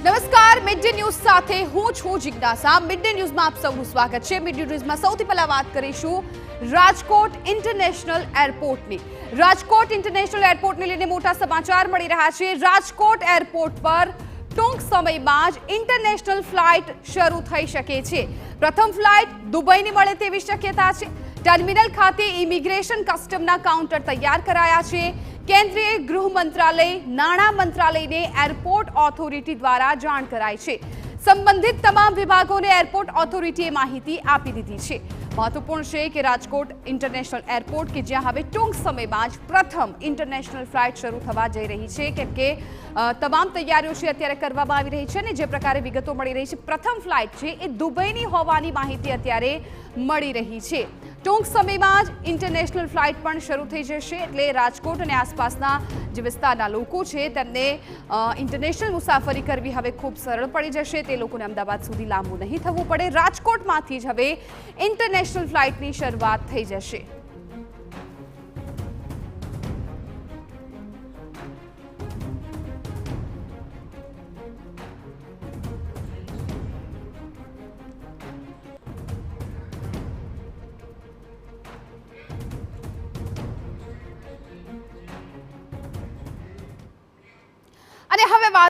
નમસ્કાર, mid day news સાથે હું છું જિજ્ઞાસા। મિડ ડે ન્યૂઝમાં આપ સૌનું સ્વાગત છે। મિડ ડે ન્યૂઝમાં સૌથી પહેલા વાત કરીશું રાજકોટ ઇન્ટરનેશનલ એરપોર્ટની। રાજકોટ ઇન્ટરનેશનલ એરપોર્ટને લઈને મોટા સમાચાર મળી રહ્યા છે। રાજકોટ એરપોર્ટ પર ટૂંક સમયમાં જ ઇન્ટરનેશનલ ફ્લાઇટ શરૂ થઈ શકે છે। પ્રથમ ફ્લાઇટ દુબઈની મળે તેવી શક્યતા છે। ટર્મિનલ ખાતે ઇમિગ્રેશન કસ્ટમના કાઉન્ટર તૈયાર કરાયા છે। કેન્દ્રીય ગૃહ મંત્રાલય, નાણાં મંત્રાલયને એરપોર્ટ ઓથોરિટી દ્વારા જાણ કરાઈ છે। સંબંધિત તમામ વિભાગોને એરપોર્ટ ઓથોરિટીએ માહિતી આપી દીધી છે। મહત્વપૂર્ણ છે કે રાજકોટ ઇન્ટરનેશનલ એરપોર્ટ કે જ્યાં હવે ટૂંક સમયમાં જ પ્રથમ ઇન્ટરનેશનલ ફ્લાઇટ શરૂ થવા જઈ રહી છે, કેમ કે તમામ તૈયારીઓ છે અત્યારે કરવામાં આવી રહી છે અને જે પ્રકારે વિગતો મળી રહી છે, પ્રથમ ફ્લાઇટ છે એ દુબઈની હોવાની માહિતી અત્યારે મળી રહી છે। ટૂંક સમયમાં જ ઇન્ટરનેશનલ ફ્લાઇટ પણ શરૂ થઈ જશે, એટલે રાજકોટ અને આસપાસના જે વિસ્તારના લોકો છે તેમને ઇન્ટરનેશનલ મુસાફરી કરવી હવે ખૂબ સરળ પડી જશે। તે લોકોને અમદાવાદ સુધી લાંબુ નહીં થવું પડે। રાજકોટમાંથી જ હવે ઇન્ટરનેશનલ ફ્લાઇટની શરૂઆત થઈ જશે।